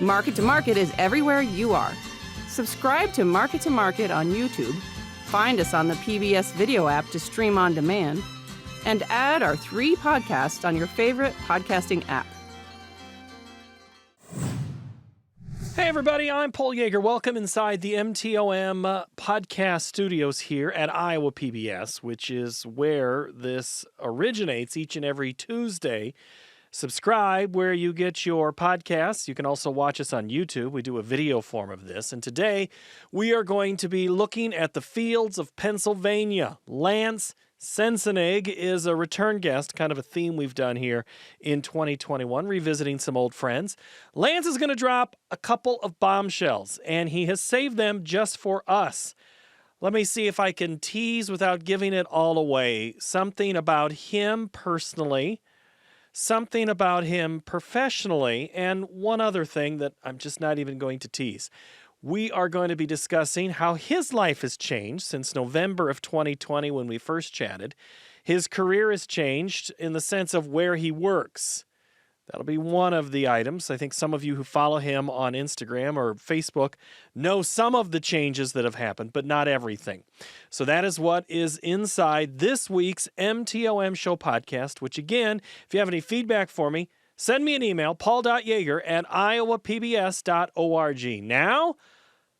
Market to Market is everywhere you are. Subscribe to Market on YouTube, find us on the PBS video app to stream on demand, and add our 3 podcasts on your favorite podcasting app. Hey everybody, I'm Paul Yeager. Welcome inside the MTOM podcast studios here at Iowa PBS, which is where this originates each and every Tuesday. Subscribe where you get your podcasts. You can also watch us on YouTube. We do a video form of this. And today we are going to be looking at the fields of Pennsylvania. Lance Sensenig is a return guest, kind of a theme we've done here in 2021, revisiting some old friends. Lance is going to drop a couple of bombshells, and he has saved them just for us. Let me see if I can tease without giving it all away. Something about him personally, something about him professionally, and one other thing that I'm just not even going to tease. We are going to be discussing how his life has changed since November of 2020 when we first chatted. His career has changed in the sense of where he works. That'll be one of the items. I think some of you who follow him on Instagram or Facebook know some of the changes that have happened, but not everything. So that is what is inside this week's MTOM Show podcast, which again, if you have any feedback for me, send me an email, paul.yeager@iowapbs.org. Now,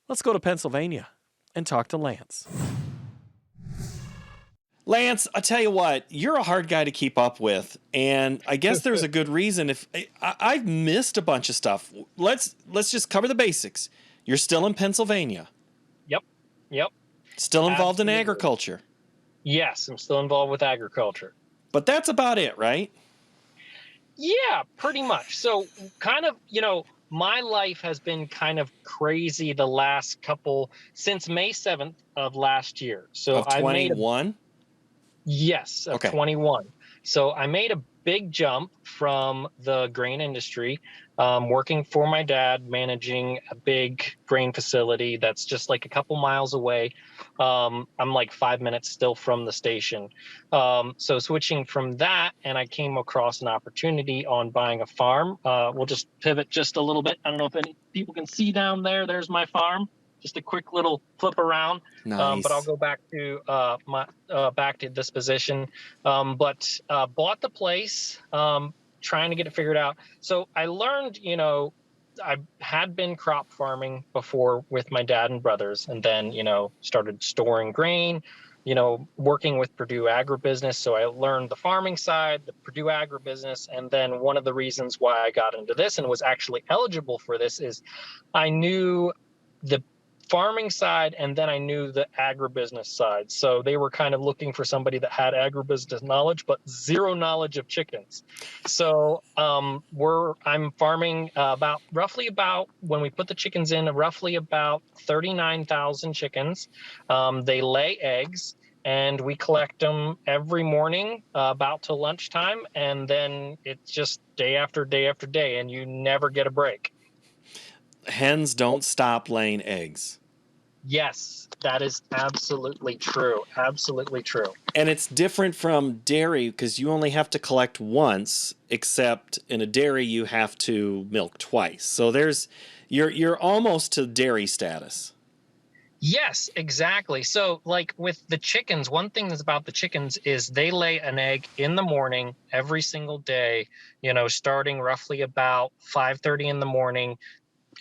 let's go to Pennsylvania and talk to Lance. Lance, I tell you what, you're a hard guy to keep up with, and I guess there's a good reason. If I've missed a bunch of stuff, let's just cover the basics. You're still in Pennsylvania. Yep. Still involved in agriculture. Yes, I'm still involved with agriculture. But that's about it, right? Yeah, pretty much. So kind of, my life has been kind of crazy the last since May 7th of last year. So of 21? Yes, of 21. So I made a big jump from the grain industry, working for my dad, managing a big grain facility that's just like a couple miles away. I'm like 5 minutes still from the station. So switching from that, and I came across an opportunity on buying a farm. We'll just pivot just a little bit. I don't know if any people can see down there. There's my farm. Just a quick little flip around. Nice. But I'll go back to back to this position. But bought the place, trying to get it figured out. So I learned, I had been crop farming before with my dad and brothers, and then, started storing grain, working with Purdue Agribusiness. So I learned the farming side, the Purdue Agribusiness. And then one of the reasons why I got into this and was actually eligible for this is I knew the farming side, and then I knew the agribusiness side. So they were kind of looking for somebody that had agribusiness knowledge, but zero knowledge of chickens. So I'm farming roughly about when we put the chickens in, roughly about 39,000 chickens. They lay eggs, and we collect them every morning about to lunchtime, and then it's just day after day after day, and you never get a break. Hens don't stop laying eggs. Yes, that is absolutely true. Absolutely true. And it's different from dairy because you only have to collect once, except in a dairy you have to milk twice. So you're almost to dairy status. Yes, exactly. So like with the chickens, one thing that's about the chickens is they lay an egg in the morning every single day, starting roughly about 5:30 in the morning.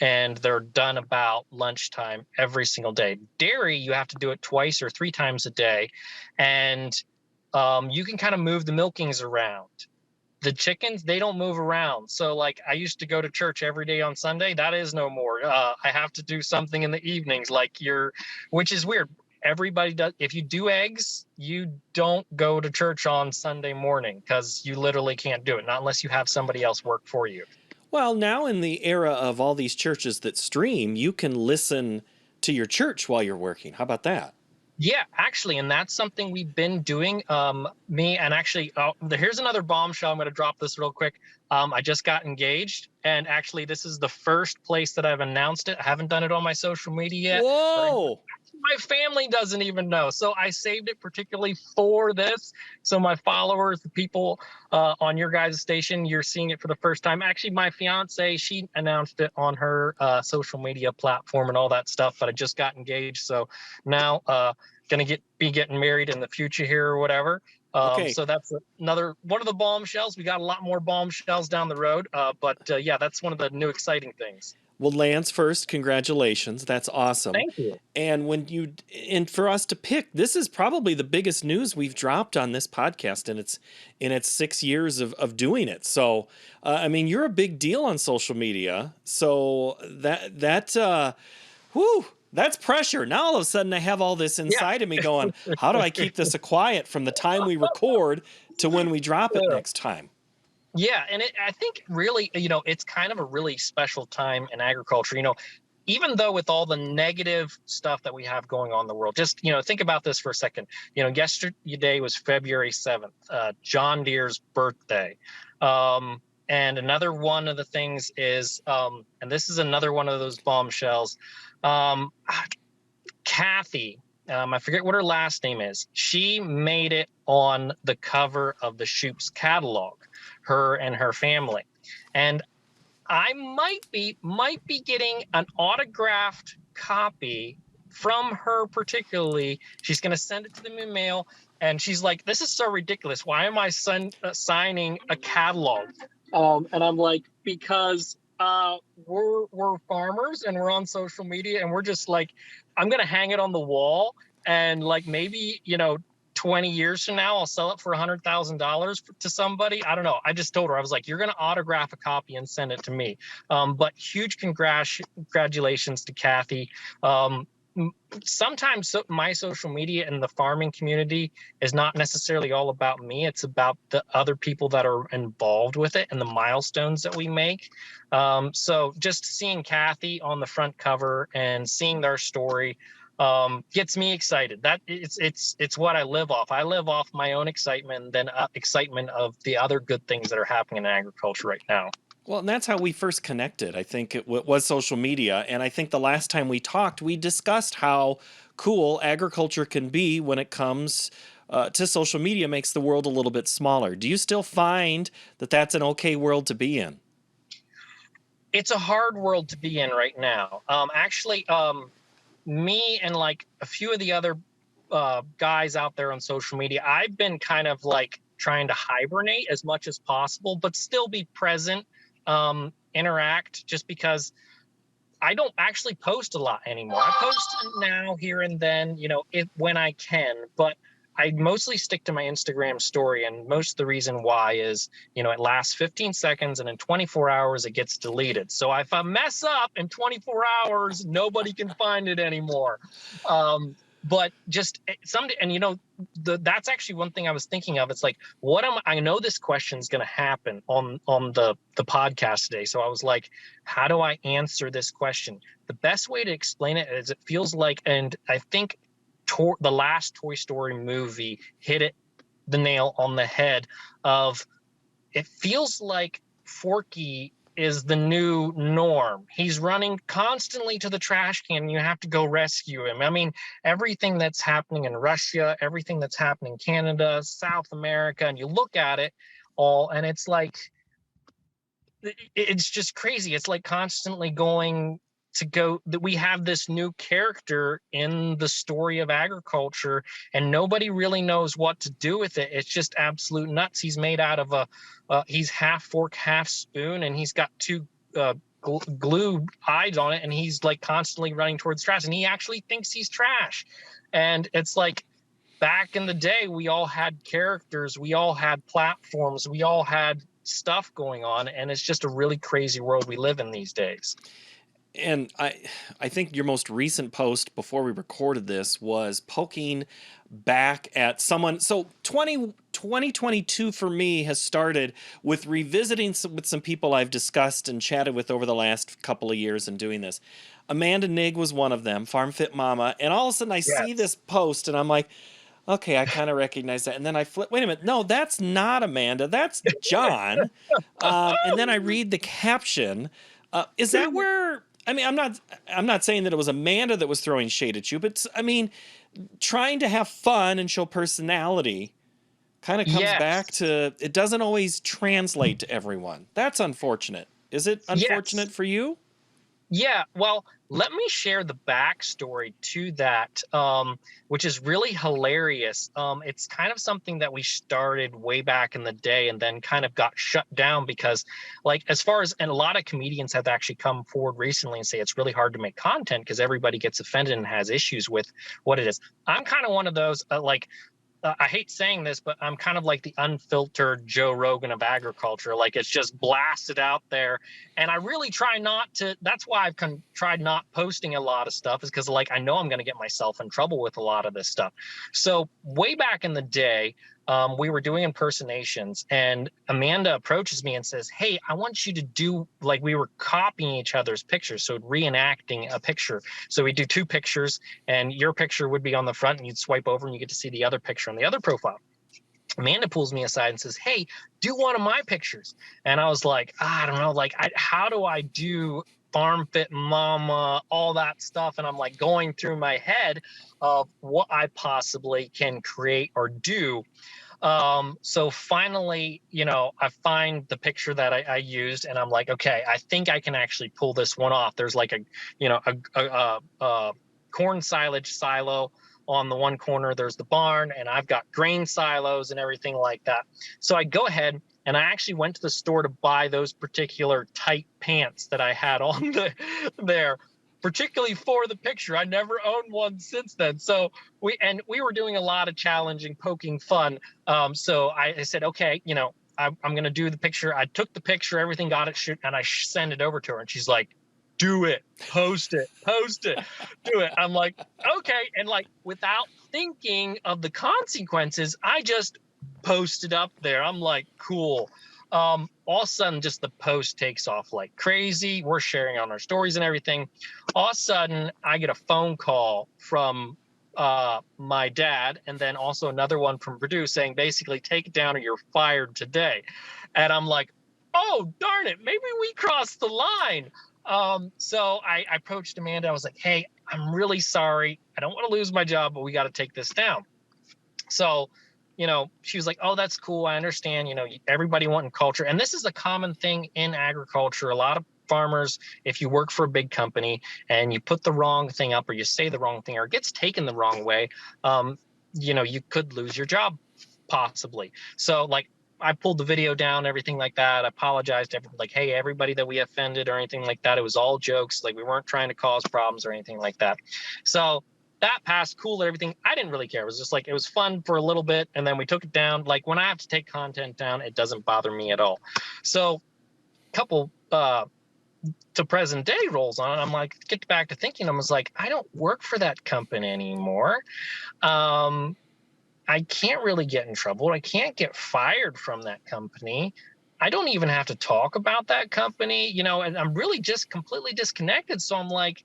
And they're done about lunchtime every single day. Dairy, you have to do it twice or 3 times a day. And you can kind of move the milkings around. The chickens, they don't move around. So like I used to go to church every day on Sunday. That is no more. I have to do something in the evenings which is weird. Everybody does. If you do eggs, you don't go to church on Sunday morning because you literally can't do it, not unless you have somebody else work for you. Well, now in the era of all these churches that stream, you can listen to your church while you're working. How about that? Yeah, actually, and that's something we've been doing. Here's another bombshell. I'm going to drop this real quick. I just got engaged, and actually, this is the first place that I've announced it. I haven't done it on my social media yet. Whoa! My family doesn't even know. So I saved it particularly for this. So my followers, the people on your guys' station, you're seeing it for the first time. Actually, my fiance, she announced it on her social media platform and all that stuff, but I just got engaged. So now gonna be getting married in the future here or whatever. Okay. So that's another one of the bombshells. We got a lot more bombshells down the road. But yeah, that's one of the new exciting things. Well, Lance, first, congratulations. That's awesome. Thank you. And for us to pick, this is probably the biggest news we've dropped on this podcast in its 6 years of doing it. So, I mean, you're a big deal on social media. So whew, that's pressure. Now all of a sudden I have all this inside of me going, how do I keep this a quiet from the time we record to when we drop it next time? Yeah, and I think really, it's kind of a really special time in agriculture. Even though with all the negative stuff that we have going on in the world, just think about this for a second. Yesterday was February 7th, John Deere's birthday. And another one of the things is, and this is another one of those bombshells, Kathy. I forget what her last name is. She made it on the cover of the Shoop's catalog, her and her family. And I might be getting an autographed copy from her particularly. She's going to send it to them in mail. And she's like, this is so ridiculous. Why am I signing a catalog? And I'm like, because we're farmers and we're on social media and we're just like, I'm going to hang it on the wall and like maybe, 20 years from now, I'll sell it for $100,000 to somebody. I don't know. I just told her, I was like, you're going to autograph a copy and send it to me. But huge congratulations to Kathy. Sometimes my social media and the farming community is not necessarily all about me. It's about the other people that are involved with it and the milestones that we make. So just seeing Kathy on the front cover and seeing their story gets me excited. That it's what I live off. I live off my own excitement, then excitement of the other good things that are happening in agriculture right now. Well, and that's how we first connected. I think it was social media. And I think the last time we talked, we discussed how cool agriculture can be when it comes to social media, makes the world a little bit smaller. Do you still find that that's an okay world to be in? It's a hard world to be in right now. Actually, me and like a few of the other guys out there on social media, I've been kind of like trying to hibernate as much as possible, but still be present. Interact, just because I don't actually post a lot anymore. I post now here and then, when I can, but I mostly stick to my Instagram story. And most of the reason why is, it lasts 15 seconds and in 24 hours it gets deleted. So if I mess up in 24 hours, nobody can find it anymore. But just someday, and that's actually one thing I was thinking of. It's like, I know this question is going to happen on the podcast today. So I was like, how do I answer this question? The best way to explain it is, it feels like, and I think the last Toy Story movie hit the nail on the head of, it feels like Forky is the new norm. He's running constantly to the trash can and you have to go rescue him. I mean, everything that's happening in Russia, everything that's happening in Canada, South America, and you look at it all and it's like, it's just crazy. It's like constantly going to go, that we have this new character in the story of agriculture and nobody really knows what to do with it. It's just absolute nuts. He's made out of he's half fork, half spoon, and he's got two glue eyes on it, and he's like constantly running towards trash, and he actually thinks he's trash. And it's like, back in the day, we all had characters, we all had platforms, we all had stuff going on, and it's just a really crazy world we live in these days. And I think your most recent post before we recorded this was poking back at someone. So 2022 for me has started with revisiting with some people I've discussed and chatted with over the last couple of years and doing this. Amanda Nig was one of them, Farm Fit Mama. And all of a sudden I see this post and I'm like, okay, I kind of recognize that. And then I flip, wait a minute, no, that's not Amanda, that's John. And then I read the caption. Is that where? I mean, I'm not saying that it was Amanda that was throwing shade at you, but I mean, trying to have fun and show personality kind of comes back Yes. to it doesn't always translate to everyone. That's unfortunate. Is it Yes. unfortunate for you? Yeah, well, let me share the backstory to that, which is really hilarious. It's kind of something that we started way back in the day and then kind of got shut down because, like, as far as, and a lot of comedians have actually come forward recently and say it's really hard to make content because everybody gets offended and has issues with what it is. I'm kind of one of those, I hate saying this, but I'm kind of like the unfiltered Joe Rogan of agriculture. Like it's just blasted out there. And I really try not to. That's why I've tried not posting a lot of stuff, is because like I know I'm going to get myself in trouble with a lot of this stuff. So way back in the day, we were doing impersonations, and Amanda approaches me and says, "Hey, I want you to do," like we were copying each other's pictures, so reenacting a picture. So we do two pictures, and your picture would be on the front, and you'd swipe over, and you get to see the other picture on the other profile. Amanda pulls me aside and says, "Hey, do one of my pictures." And I was like, I don't know, like, how do I do Farm Fit Mama, all that stuff? And I'm like going through my head of what I possibly can create or do. So finally, I find the picture that I used, and I'm like, okay, I think I can actually pull this one off. There's like a corn silage silo on the one corner. There's the barn, and I've got grain silos and everything like that. So I go ahead and I actually went to the store to buy those particular tight pants that I had on there, particularly for the picture. I never owned one since then. So we were doing a lot of challenging, poking fun. So I said, okay, I'm going to do the picture. I took the picture, everything, got it, and I send it over to her. And she's like, do it, post it, do it. I'm like, okay. And like, without thinking of the consequences, I just posted up there. I'm like, cool. All of a sudden, just the post takes off like crazy. We're sharing on our stories and everything. All of a sudden, I get a phone call from my dad, and then also another one from Purdue saying, basically, take it down or you're fired today. And I'm like, oh, darn it, maybe we crossed the line. So I approached Amanda. I was like, hey, I'm really sorry. I don't want to lose my job, but we got to take this down. So, she was like, oh, that's cool. I understand, everybody wanting culture. And this is a common thing in agriculture. A lot of farmers, if you work for a big company and you put the wrong thing up or you say the wrong thing or it gets taken the wrong way, you could lose your job possibly. So like, I pulled the video down, everything like that. I apologized to everybody, like, hey, everybody that we offended or anything like that. It was all jokes. Like we weren't trying to cause problems or anything like that. So that passed cool and everything. I didn't really care. It was just like, it was fun for a little bit. And then we took it down. Like when I have to take content down, it doesn't bother me at all. So a couple to present day rolls on, I'm like, get back to thinking. I was like, I don't work for that company anymore. I can't really get in trouble. I can't get fired from that company. I don't even have to talk about that company, and I'm really just completely disconnected. So I'm like,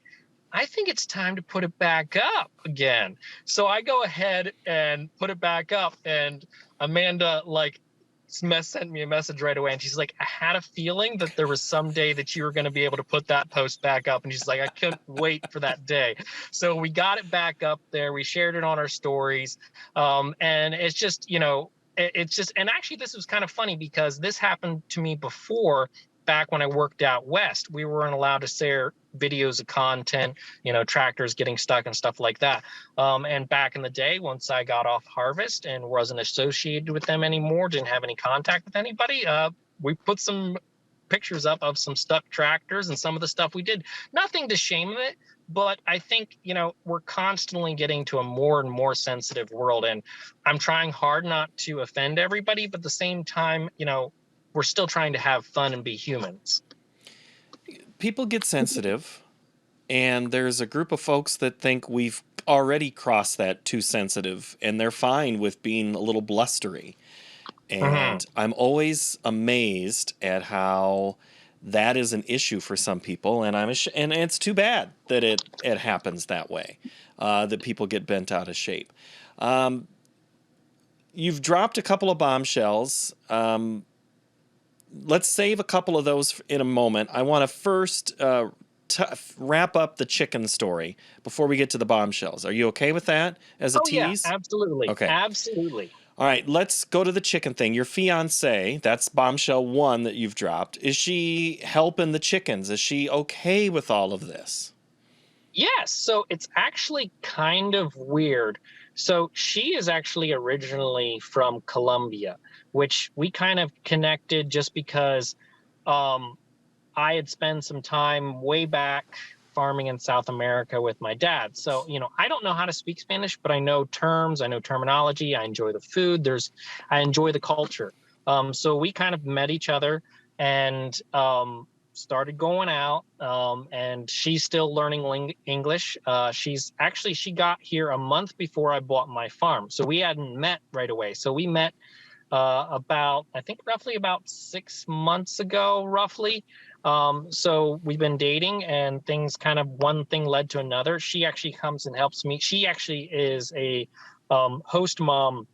I think it's time to put it back up again. So I go ahead and put it back up, and Amanda sent me a message right away, and she's like, I had a feeling that there was some day that you were going to be able to put that post back up. And she's like, I couldn't wait for that day. So we got it back up there. We shared it on our stories. And it's just, it's just, and actually this was kind of funny because this happened to me before. Back when I worked out west, we weren't allowed to share videos of content, tractors getting stuck and stuff like that. And back in the day, once I got off harvest and wasn't associated with them anymore, didn't have any contact with anybody, we put some pictures up of some stuck tractors and some of the stuff we did. Nothing to shame it, but I think, we're constantly getting to a more and more sensitive world. And I'm trying hard not to offend everybody, but at the same time, we're still trying to have fun and be humans. People get sensitive, and there's a group of folks that think we've already crossed that too sensitive, and they're fine with being a little blustery. And I'm always amazed at how that is an issue for some people, and and it's too bad that it happens that way, that people get bent out of shape. you've dropped a couple of bombshells. Let's save a couple of those in a moment. I want to first wrap up the chicken story before we get to the bombshells. Are you okay with that as a Oh yeah, tease? absolutely. Okay. Absolutely. All right, let's go to the chicken thing. Your fiance, that's bombshell one that you've dropped. Is she helping the chickens? Is she okay with all of this? Yes, so it's actually kind of weird. So she is actually originally from Colombia, which we kind of connected just because um, I had spent some time way back farming in South America with my dad. So, I don't know how to speak Spanish, but I know terms, I know terminology, I enjoy the food, I enjoy the culture. So we kind of met each other and started going out. And she's still learning English. She got here a month before I bought my farm. So we hadn't met right away. So we met I think roughly about 6 months ago, roughly. So we've been dating and things kind of one thing led to another. She actually comes and helps me. She actually is a host mom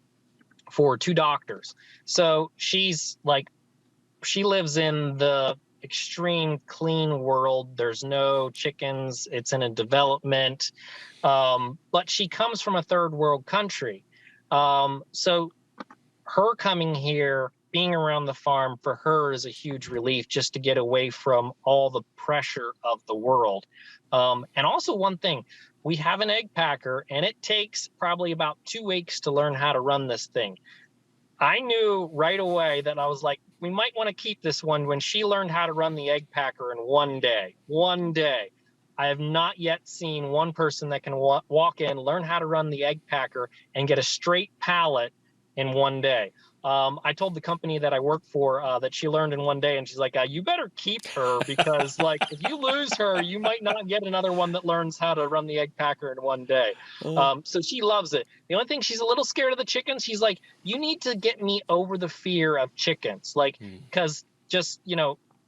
for two doctors. So she lives in the extreme clean world. There's no chickens. It's in a development. But she comes from a third world country. So her coming here, being around the farm for her is a huge relief just to get away from all the pressure of the world. And also, one thing, we have an egg packer, and it takes probably about 2 weeks to learn how to run this thing. I knew right away that I was like, we might want to keep this one when she learned how to run the egg packer in one day. One day. I have not yet seen one person that can walk in, learn how to run the egg packer, and get a straight pallet in one day. I told the company that I work for that she learned in one day, and she's like, "You better keep her because, like, if you lose her, you might not get another one that learns how to run the egg packer in one day." So she loves it. The only thing, she's a little scared of the chickens. She's like, "You need to get me over the fear of chickens, like, because just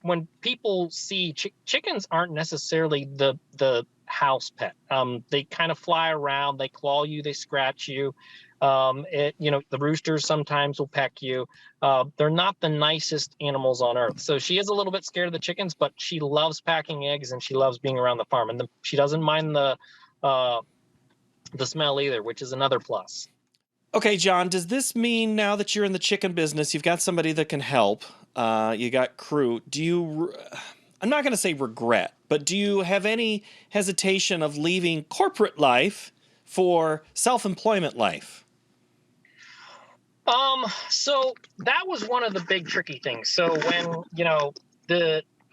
when people see chickens aren't necessarily the house pet. They kind of fly around, they claw you, they scratch you. The roosters sometimes will peck you. They're not the nicest animals on earth. So she is a little bit scared of the chickens, but she loves packing eggs and she loves being around the farm. And she doesn't mind the smell either, which is another plus. Okay, John, does this mean now that you're in the chicken business, you've got somebody that can help, you got crew, I'm not going to say regret, but do you have any hesitation of leaving corporate life for self-employment life? So that was one of the big tricky things. So when,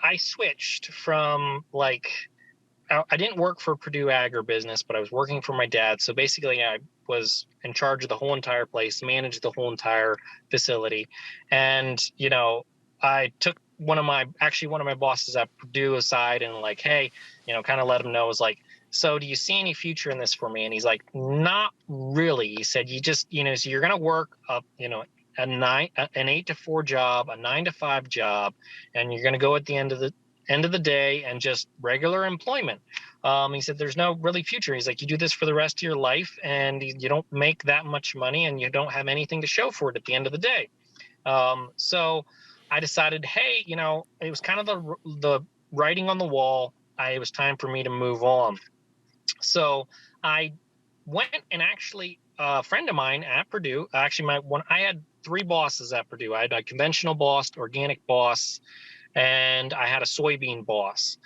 I switched from I didn't work for Purdue Agribusiness, but I was working for my dad. So basically I was in charge of the whole entire place, managed the whole entire facility. And, I took one of my bosses at Purdue aside and like, hey, kind of let him know, was like, so do you see any future in this for me? And he's like, not really. He said, you just, so you're going to work up, an 8 to 4 job, a 9 to 5 job, and you're going to go at the end of the day and just regular employment. He said, there's no really future. He's like, you do this for the rest of your life and you don't make that much money and you don't have anything to show for it at the end of the day. So I decided, hey, it was kind of the writing on the wall. It was time for me to move on. So I went and actually, a friend of mine at Purdue, actually I had 3 bosses at Purdue. I had a conventional boss, organic boss, and I had a soybean boss.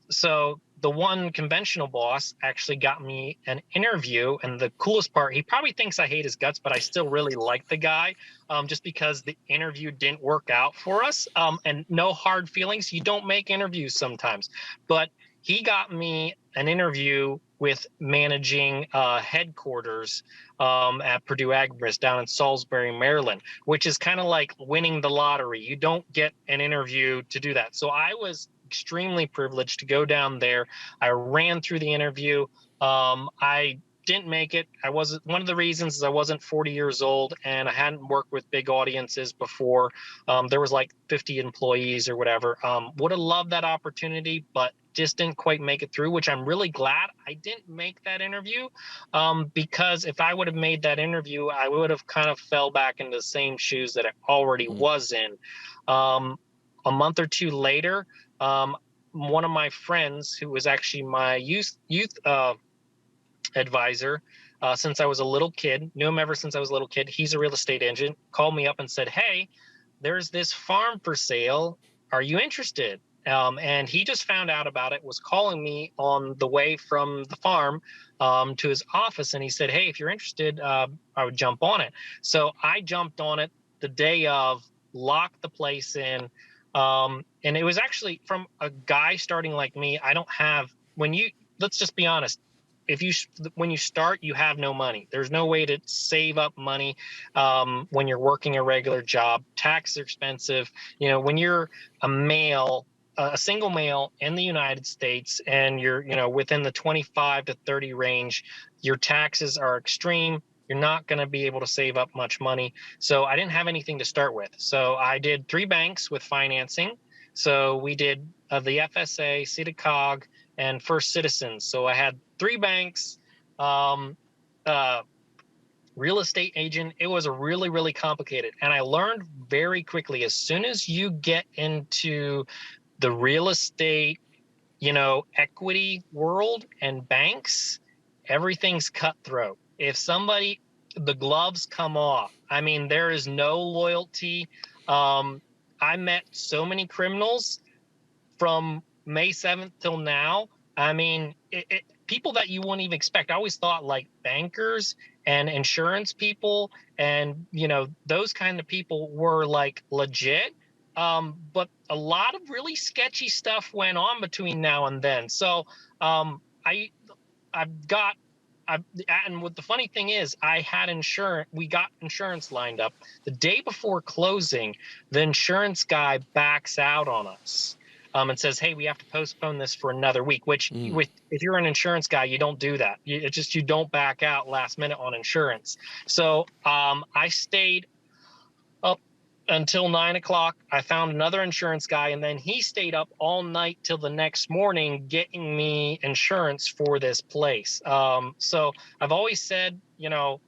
So the one conventional boss actually got me an interview. And the coolest part, he probably thinks I hate his guts, but I still really like the guy, just because the interview didn't work out for us. And no hard feelings. You don't make interviews sometimes. But he got me an interview with managing headquarters at Purdue Agribusiness down in Salisbury, Maryland, which is kind of like winning the lottery. You don't get an interview to do that. So I was extremely privileged to go down there. I ran through the interview. I didn't make it. One of the reasons is I wasn't 40 years old and I hadn't worked with big audiences before. There was like 50 employees or whatever. Would have loved that opportunity, but just didn't quite make it through, which I'm really glad I didn't make that interview, because if I would have made that interview, I would have kind of fell back into the same shoes that I already was in. A month or two later, one of my friends, who was actually my youth advisor, since I was a little kid, knew him ever since I was a little kid. He's a real estate agent, called me up and said, "Hey, there's this farm for sale. Are you interested?" And he just found out about it, was calling me on the way from the farm to his office. And he said, "Hey, if you're interested, I would jump on it." So I jumped on it the day of, locked the place in. And it was actually from a guy starting like me. I don't have, let's just be honest. When you start, you have no money. There's no way to save up money when you're working a regular job. Taxes are expensive. When you're a single male in the United States, and you're within the 25 to 30 range, your taxes are extreme. You're not going to be able to save up much money. So I didn't have anything to start with. So I did 3 banks with financing. So we did the FSA, CEDACOG, and First Citizens. So I had 3 banks, real estate agent. It was a really, really complicated. And I learned very quickly, as soon as you get into the real estate, equity world and banks, everything's cutthroat. If the gloves come off, I mean, there is no loyalty. I met so many criminals from May 7th till now. I mean, people that you wouldn't even expect. I always thought like bankers and insurance people and, those kind of people were like legit. But a lot of really sketchy stuff went on between now and then. So and what the funny thing is, I had insurance. We got insurance lined up the day before closing. The insurance guy backs out on us. And says, "Hey, we have to postpone this for another week." Which, if you're an insurance guy, you don't do that. You don't back out last minute on insurance. So I stayed up until 9 o'clock. I found another insurance guy, and then he stayed up all night till the next morning getting me insurance for this place. So I've always said, I'm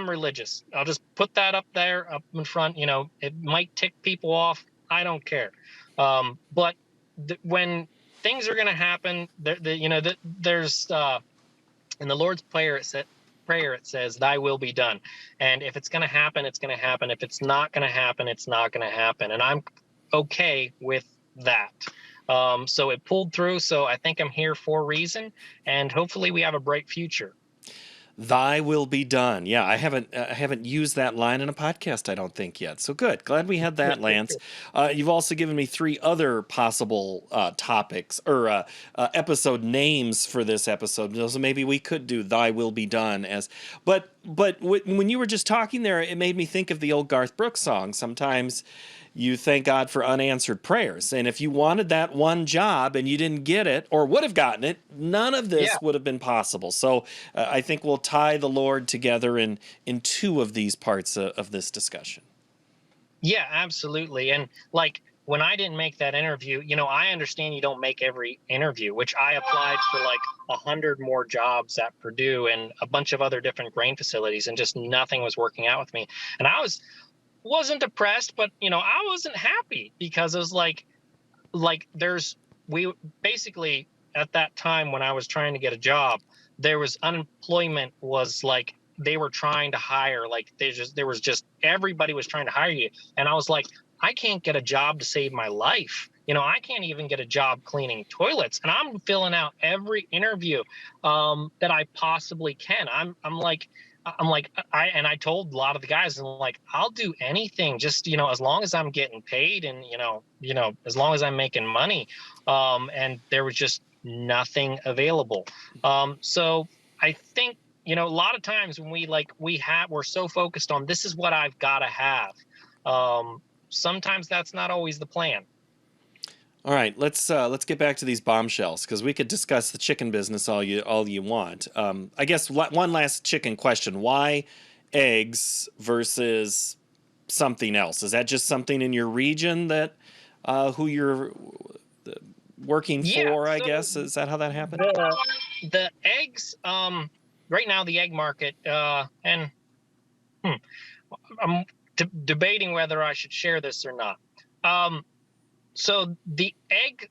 religious. I'll just put that up there, up in front. It might tick people off. I don't care. But when things are going to happen, there's in the Lord's Prayer it says, "Thy will be done." And if it's going to happen, it's going to happen. If it's not going to happen, it's not going to happen. And I'm okay with that. So it pulled through. So I think I'm here for a reason, and hopefully we have a bright future. Thy will be done. Yeah, I haven't used that line in a podcast, I don't think, yet. So good. Glad we had that, Lance. You've also given me 3 other possible topics or episode names for this episode. So maybe we could do "Thy will be done" as. But when you were just talking there, it made me think of the old Garth Brooks song. Sometimes you thank God for unanswered prayers. And if you wanted that one job and you didn't get it or would have gotten it, none of this would have been possible. So I think we'll tie the Lord together in 2 of these parts of this discussion. Yeah, absolutely. And like when I didn't make that interview, I understand you don't make every interview, which I applied for like 100 more jobs at Purdue and a bunch of other different grain facilities, and just nothing was working out with me. And I wasn't depressed, but I wasn't happy, because it was we basically, at that time when I was trying to get a job, there was unemployment was like, they were trying to hire, like everybody was trying to hire you. And I was like, I can't get a job to save my life. I can't even get a job cleaning toilets, and I'm filling out every interview that I possibly can. I told a lot of the guys, and like, I'll do anything, just, as long as I'm getting paid, and, as long as I'm making money. And there was just nothing available. So I think, a lot of times when we're so focused on, this is what I've got to have. Sometimes that's not always the plan. All right, let's get back to these bombshells, because we could discuss the chicken business all you want. I guess one last chicken question: why eggs versus something else? Is that just something in your region that who you're working Yeah. for, I So guess. Is that how that happened? the eggs, right now the egg market, and hmm, I'm debating whether I should share this or not. So the egg,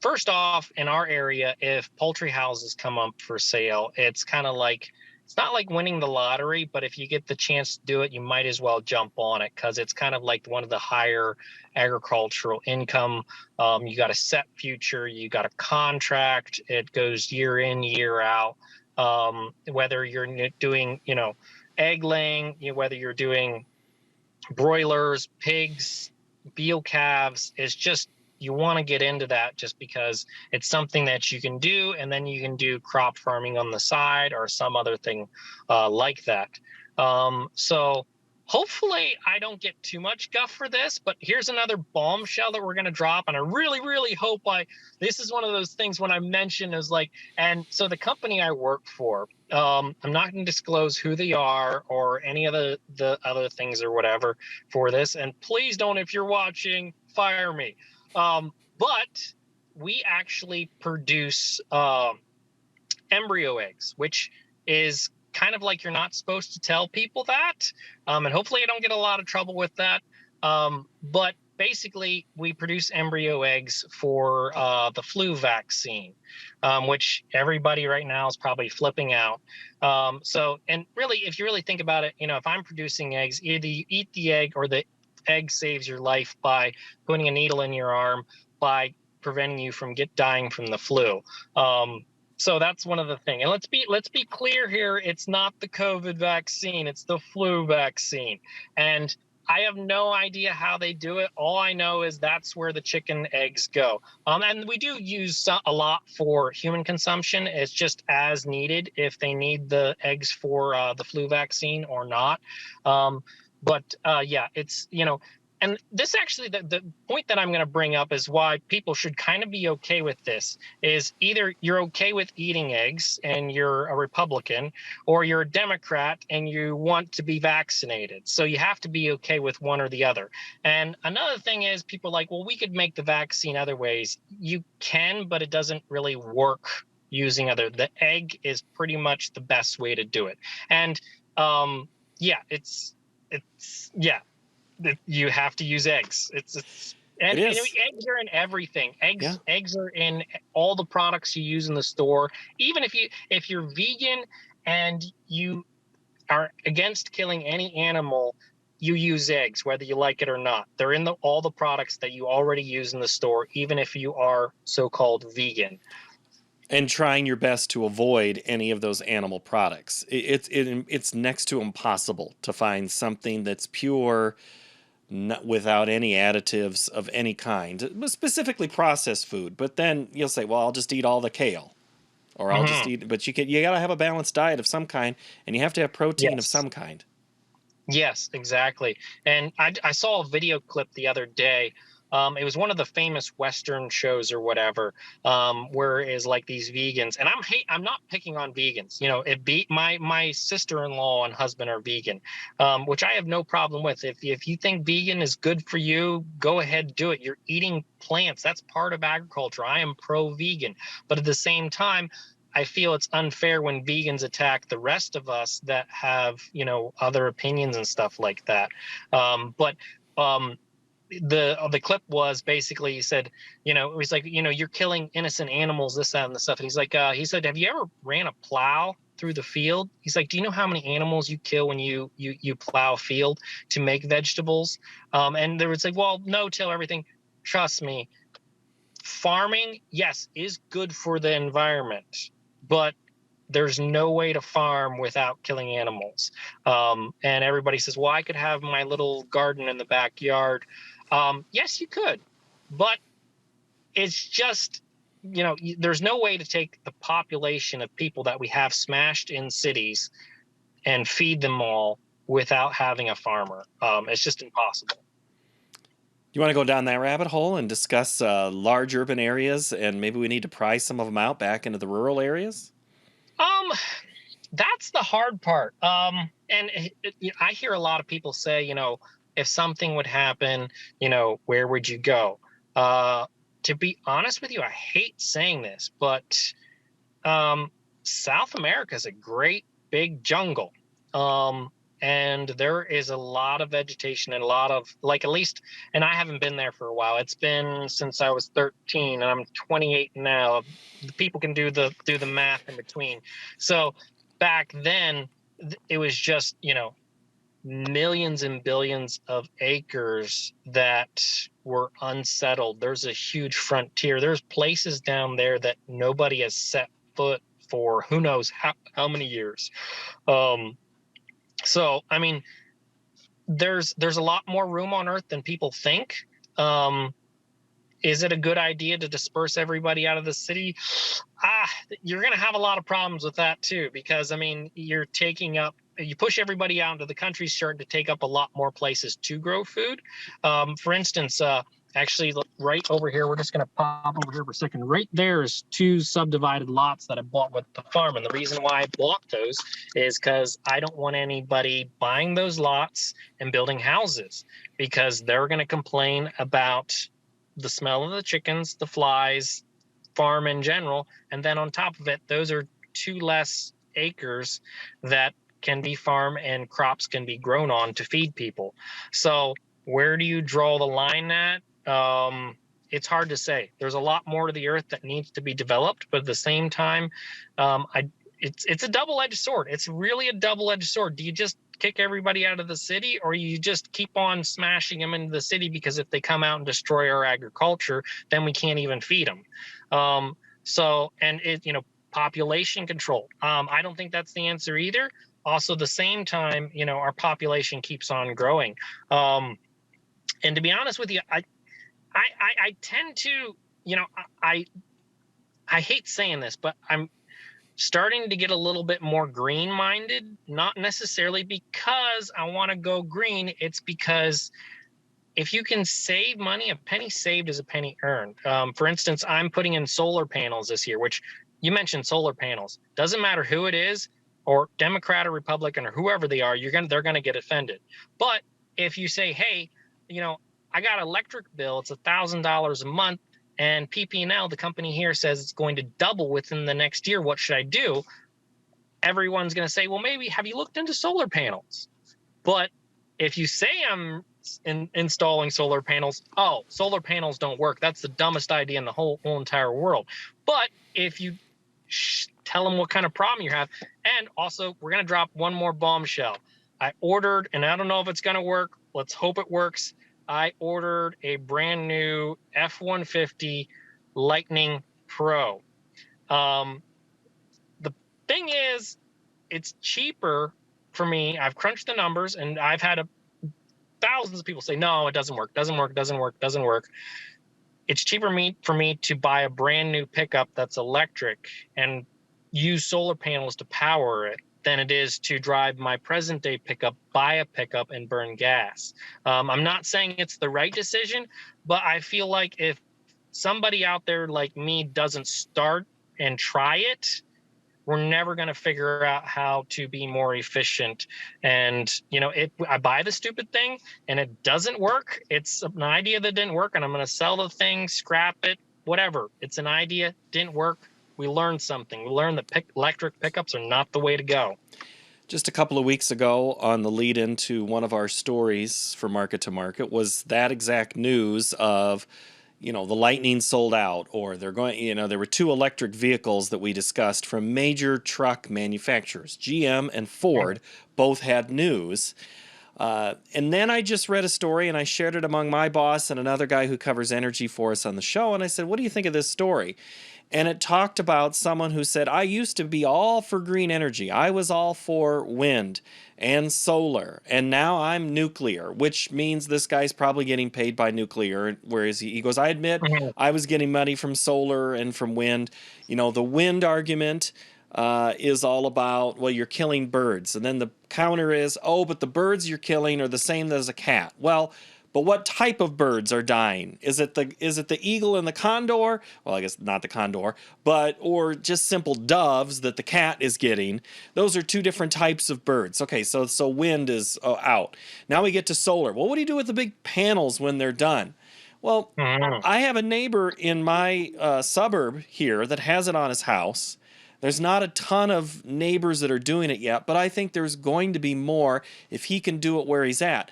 first off, in our area, if poultry houses come up for sale, it's kind of like, it's not like winning the lottery, but if you get the chance to do it, you might as well jump on it because it's kind of like one of the higher agricultural income. You got a set future, you got a contract, it goes year in, year out. Whether you're doing, egg laying, whether you're doing broilers, pigs, veal calves, is just, you want to get into that just because it's something that you can do, and then you can do crop farming on the side or some other thing like that. So hopefully I don't get too much guff for this, but here's another bombshell that we're going to drop, and I really, really hope this is one of those things when I mention is like, and so the company I work for, I'm not going to disclose who they are or any of the other things or whatever for this, and please don't, if you're watching, fire me. But we actually produce embryo eggs, which is kind of like, you're not supposed to tell people that. And hopefully I don't get a lot of trouble with that. But basically, we produce embryo eggs for the flu vaccine, which everybody right now is probably flipping out. So, and really, if you really think about it, if I'm producing eggs, either you eat the egg or the egg saves your life by putting a needle in your arm, by preventing you from dying from the flu. So that's one of the things. And let's be clear here. It's not the COVID vaccine. It's the flu vaccine. And I have no idea how they do it. All I know is that's where the chicken eggs go. And we do use a lot for human consumption. It's just as needed if they need the eggs for the flu vaccine or not. Yeah, it's, and this actually, the point that I'm going to bring up is why people should kind of be okay with this is either you're okay with eating eggs and you're a Republican, or you're a Democrat and you want to be vaccinated. So you have to be okay with one or the other. And another thing is, people are like, well, we could make the vaccine other ways. You can, but it doesn't really work using the egg is pretty much the best way to do it. And yeah, yeah, you have to use eggs. And It is. eggs are in everything. Yeah. Eggs are in all the products you use in the store. Even if you're vegan and you are against killing any animal, you use eggs, whether you like it or not. They're in all the products that you already use in the store, even if you are so-called vegan. And trying your best to avoid any of those animal products. It's next to impossible to find something that's pure, without any additives of any kind, specifically processed food. But then you'll say, well, I'll just eat all the kale, or I'll just eat. But you got to have a balanced diet of some kind, and you have to have protein of some kind. Yes, exactly. And I saw a video clip the other day. It was one of the famous Western shows or whatever, where is like these vegans, and I'm not picking on vegans. My sister-in-law and husband are vegan, which I have no problem with. If you think vegan is good for you, go ahead, do it. You're eating plants. That's part of agriculture. I am pro-vegan, but at the same time, I feel it's unfair when vegans attack the rest of us that have, other opinions and stuff like that. But the clip was basically, he said, it was like, you're killing innocent animals, this, that, and the stuff. And he's like, he said, have you ever ran a plow through the field? He's like, do you know how many animals you kill when you plow a field to make vegetables? And there was like, well, no, till everything. Trust me, farming, yes, is good for the environment, but there's no way to farm without killing animals. And everybody says, well, I could have my little garden in the backyard. Yes, you could, but it's just, there's no way to take the population of people that we have smashed in cities and feed them all without having a farmer. It's just impossible. You want to go down that rabbit hole and discuss large urban areas, and maybe we need to pry some of them out back into the rural areas? That's the hard part. And I hear a lot of people say, if something would happen, where would you go? to be honest with you, I hate saying this, but South America is a great big jungle. And there is a lot of vegetation and a lot of, like, at least, and I haven't been there for a while. It's been since I was 13 and I'm 28 now. The people can do the math in between. So back then it was just, millions and billions of acres that were unsettled. There's a huge frontier. There's places down there that nobody has set foot for who knows how many years. So I mean, there's a lot more room on Earth than people think. Is it a good idea to disperse everybody out of the city? You're going to have a lot of problems with that too, because I mean, you push everybody out into the country, starting to take up a lot more places to grow food. For instance, actually, right over here, we're just going to pop over here for a second. Right there is 2 subdivided lots that I bought with the farm. And the reason why I bought those is because I don't want anybody buying those lots and building houses, because they're going to complain about the smell of the chickens, the flies, farm in general. And then on top of it, those are 2 less acres that can be farm and crops can be grown on to feed people. So where do you draw the line at? It's hard to say. There's a lot more to the earth that needs to be developed, but at the same time, it's a double-edged sword. It's really a double-edged sword. Do you just kick everybody out of the city, or you just keep on smashing them into the city? Because if they come out and destroy our agriculture, then we can't even feed them. Population control. I don't think that's the answer either. Also, at the same time, our population keeps on growing. And to be honest with you, I tend to, I hate saying this, but I'm starting to get a little bit more green minded, not necessarily because I want to go green. It's because if you can save money, a penny saved is a penny earned. For instance, I'm putting in solar panels this year, which you mentioned solar panels. Doesn't matter who it is, or Democrat or Republican or whoever they are, they're going to get offended. But if you say, hey, I got an electric bill, it's $1,000 a month, and PP&L, the company here, says it's going to double within the next year. What should I do? Everyone's going to say, well, maybe have you looked into solar panels? But if you say I'm installing solar panels, solar panels don't work. That's the dumbest idea in the whole entire world. But if you tell them what kind of problem you have, and also we're going to drop one more bombshell. I ordered, and I don't know if it's going to work. Let's hope it works. I ordered a brand new F-150 Lightning Pro. The thing is, it's cheaper for me. I've crunched the numbers, and I've had thousands of people say, no, it doesn't work. It's cheaper for me to buy a brand new pickup that's electric and use solar panels to power it than it is to drive my present day pickup, buy a pickup, and burn gas. I'm not saying it's the right decision, but I feel like if somebody out there like me doesn't start and try it, we're never going to figure out how to be more efficient. And, I buy the stupid thing and it doesn't work. It's an idea that didn't work, and I'm going to sell the thing, scrap it, whatever. It's an idea, didn't work. We learned something. We learned that electric pickups are not the way to go. Just a couple of weeks ago, on the lead into one of our stories for Market to Market, was that exact news of, the Lightning sold out, or they're going, there were 2 electric vehicles that we discussed from major truck manufacturers. GM and Ford both had news. And then I just read a story, and I shared it among my boss and another guy who covers energy for us on the show. And I said, what do you think of this story? And it talked about someone who said, I used to be all for green energy. I was all for wind and solar, and now I'm nuclear, which means this guy's probably getting paid by nuclear. Whereas he goes, I admit I was getting money from solar and from wind. The wind argument is all about, well, you're killing birds. And then the counter is, but the birds you're killing are the same as a cat. Well, but what type of birds are dying? Is it the eagle and the condor? Well, I guess not the condor, or just simple doves that the cat is getting. Those are 2 different types of birds. Okay, so wind is out. Now we get to solar. Well, what do you do with the big panels when they're done? Well, Mhm. I have a neighbor in my suburb here that has it on his house. There's not a ton of neighbors that are doing it yet, but I think there's going to be more if he can do it where he's at.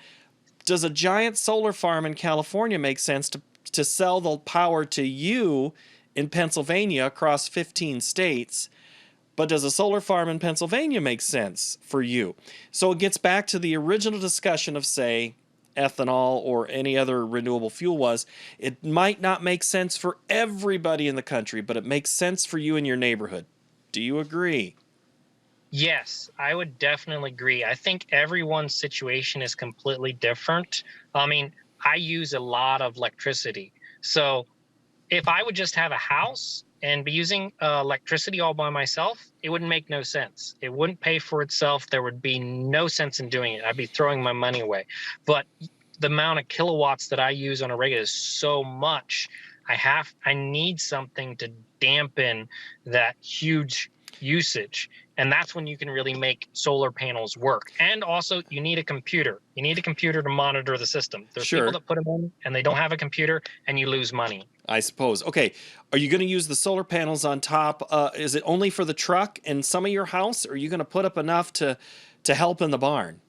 Does a giant solar farm in California make sense to sell the power to you in Pennsylvania across 15 states? But does a solar farm in Pennsylvania make sense for you? So it gets back to the original discussion of, say, ethanol or any other renewable fuel was. It might not make sense for everybody in the country, but it makes sense for you in your neighborhood. Do you agree? Yes, I would definitely agree. I think everyone's situation is completely different. I mean, I use a lot of electricity. So if I would just have a house and be using electricity all by myself, it wouldn't make no sense. It wouldn't pay for itself. There would be no sense in doing it. I'd be throwing my money away. But the amount of kilowatts that I use on a regular is so much. I need something to dampen that huge usage. And that's when you can really make solar panels work. And also, you need a computer. You need a computer to monitor the system. There's people Sure, that put them in and they don't have a computer, and you lose money. I suppose. Okay, are you going to use the solar panels on top? Is it only for the truck and some of your house? Or are you going to put up enough to help in the barn?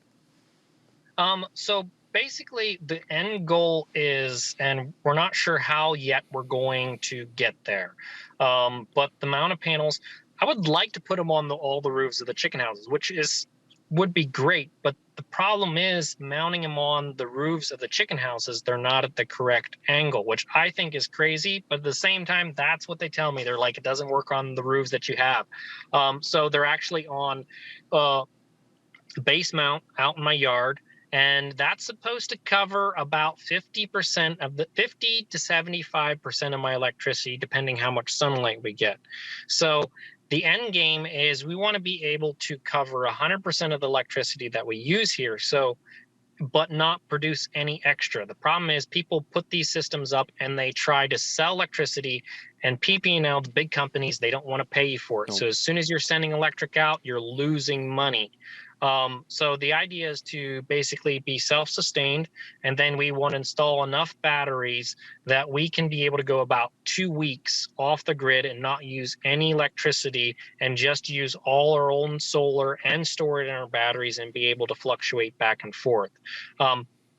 So basically, the end goal is, and we're not sure how yet we're going to get there. But the amount of panels, I would like to put them on all the roofs of the chicken houses, would be great. But the problem is mounting them on the roofs of the chicken houses. They're not at the correct angle, which I think is crazy. But at the same time, that's what they tell me. They're like, it doesn't work on the roofs that you have. So they're actually on base mount out in my yard, and that's supposed to cover about 50% of the 50 to 75% of my electricity, depending how much sunlight we get. So the end game is we want to be able to cover 100% of the electricity that we use here. So but not produce any extra. The problem is people put these systems up and they try to sell electricity, and PP&L, the big companies, they don't want to pay you for it. No. So as soon as you're sending electric out, you're losing money. So the idea is to basically be self-sustained, and then we want to install enough batteries that we can be able to go about 2 weeks off the grid and not use any electricity, and just use all our own solar and store it in our batteries and be able to fluctuate back and forth.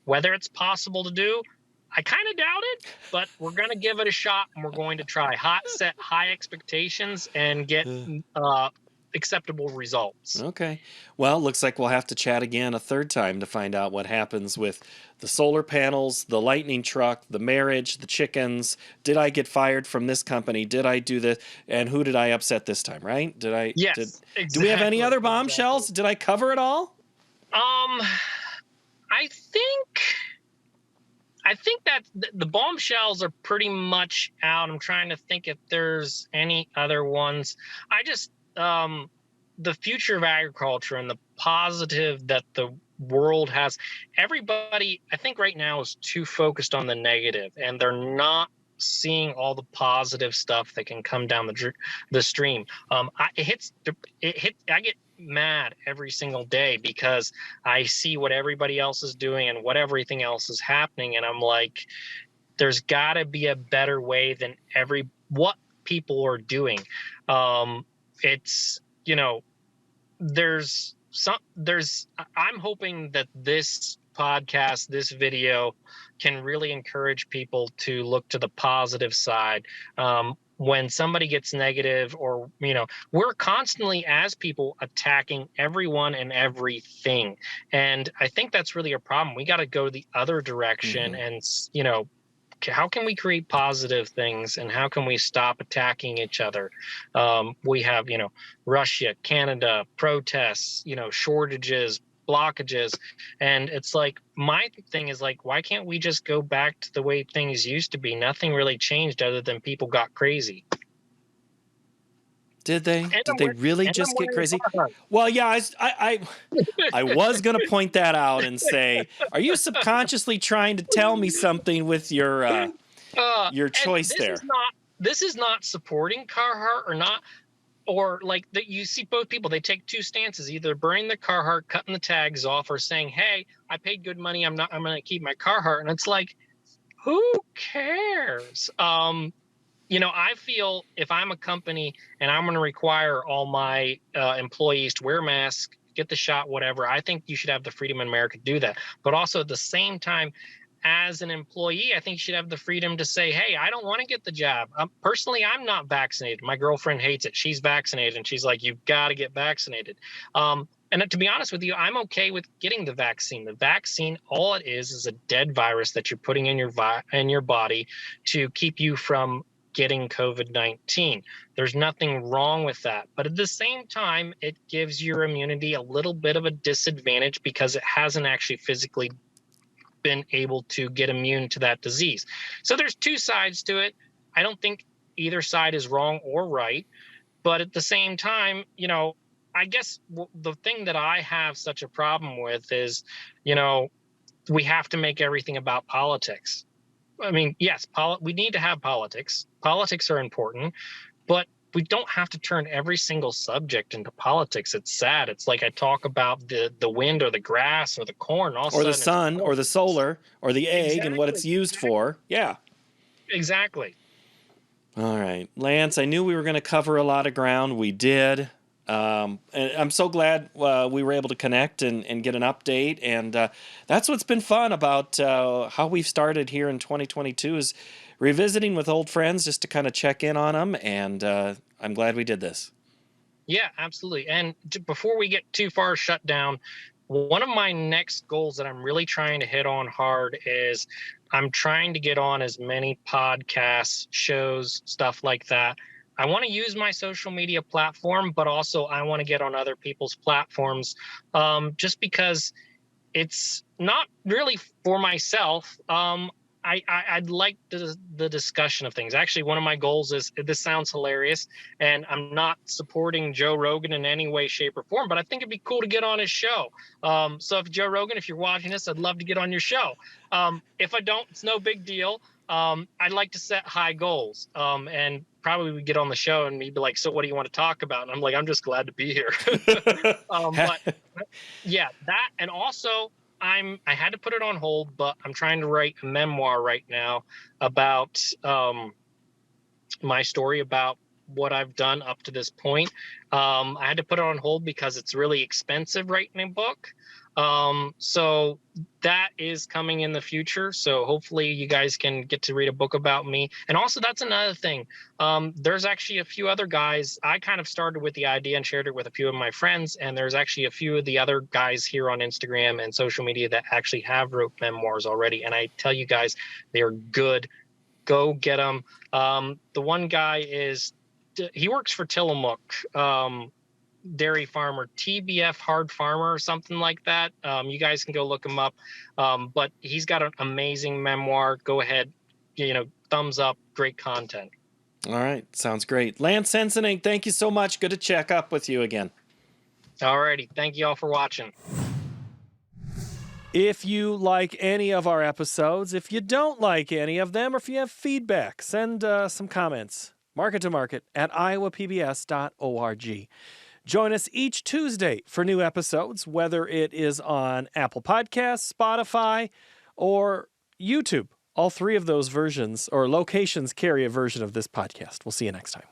Whether it's possible to do, I kind of doubt it, but we're going to give it a shot, and we're going to try. Set high expectations and get acceptable results. Okay. Well, looks like we'll have to chat again a third time to find out what happens with the solar panels, the lightning truck, the marriage, the chickens. Did I get fired from this company? Did I do this? And who did I upset this time, right? Yes, Do we have any exactly, other bombshells? exactly. Did I cover it all? I think that the bombshells are pretty much out. I'm trying to think if there's any other ones. I just the future of agriculture and the positive that the world has. Everybody, I think, right now is too focused on the negative, and they're not seeing all the positive stuff that can come down the stream. I get mad every single day because I see what everybody else is doing and what everything else is happening, and I'm like, there's got to be a better way than what people are doing. It's I'm hoping that this podcast, this video, can really encourage people to look to the positive side. When somebody gets negative, or we're constantly, as people, attacking everyone and everything, and I think that's really a problem. We got to go the other direction, and how can we create positive things, and how can we stop attacking each other? We have, Russia, Canada, protests, shortages, blockages. And it's like, my thing is like, why can't we just go back to the way things used to be? Nothing really changed other than people got crazy. Did they? And Did they really I'm just get wearing crazy? Carhartt. Well, yeah, I was going to point that out and say, are you subconsciously trying to tell me something with your And choice there? This is not supporting Carhartt or not. Or like that, you see both people, they take two stances, either burning the Carhartt, cutting the tags off, or saying, hey, I paid good money, I'm going to keep my Carhartt. And it's like, who cares? I feel if I'm a company and I'm going to require all my employees to wear masks, get the shot, whatever, I think you should have the freedom in America to do that. But also at the same time, as an employee, I think you should have the freedom to say, hey, I don't want to get the jab. Personally, I'm not vaccinated. My girlfriend hates it. She's vaccinated, and she's like, you've got to get vaccinated. And to be honest with you, I'm okay with getting the vaccine. The vaccine, all it is a dead virus that you're putting in your body to keep you from getting COVID-19. There's nothing wrong with that. But at the same time, it gives your immunity a little bit of a disadvantage because it hasn't actually physically been able to get immune to that disease. So there's two sides to it. I don't think either side is wrong or right. But at the same time, I guess the thing that I have such a problem with is, we have to make everything about politics. I mean, yes, we need to have politics. Politics are important, but we don't have to turn every single subject into politics. It's sad. It's like I talk about the wind or the grass or the corn. Or the sun or the solar or the egg and what it's used for. Yeah. Exactly. All right. Lance, I knew we were going to cover a lot of ground. We did. And I'm so glad we were able to connect and get an update. And that's what's been fun about how we've started here in 2022 is revisiting with old friends just to kind of check in on them. And I'm glad we did this. Yeah, absolutely. And before we get too far shut down, one of my next goals that I'm really trying to hit on hard is I'm trying to get on as many podcasts, shows, stuff like that. I want to use my social media platform, but also I want to get on other people's platforms just because it's not really for myself. I'd like the discussion of things. Actually, one of my goals is, this sounds hilarious, and I'm not supporting Joe Rogan in any way, shape, or form, but I think it'd be cool to get on his show. So if Joe Rogan, if you're watching this, I'd love to get on your show. If I don't, it's no big deal. I'd like to set high goals and probably we get on the show and he'd be like, so what do you want to talk about? And I'm like, I'm just glad to be here. But yeah, that. And also I had to put it on hold, but I'm trying to write a memoir right now about my story about what I've done up to this point. I had to put it on hold because it's really expensive writing a book. So that is coming in the future. So hopefully you guys can get to read a book about me. And also that's another thing. There's actually a few other guys. I kind of started with the idea and shared it with a few of my friends. And there's actually a few of the other guys here on Instagram and social media that actually have wrote memoirs already. And I tell you guys, they're good. Go get them. The one guy he works for Tillamook, dairy farmer, TBF Hard Farmer or something like that. You guys can go look him up. But he's got an amazing memoir. Go ahead, thumbs up, great content. All right. Sounds great. Lance Sensenig, thank you so much. Good to check up with you again. All righty. Thank you all for watching. If you like any of our episodes, if you don't like any of them, or if you have feedback, send some comments. markettomarket@iowapbs.org. Join us each Tuesday for new episodes, whether it is on Apple Podcasts, Spotify, or YouTube. All three of those versions or locations carry a version of this podcast. We'll see you next time.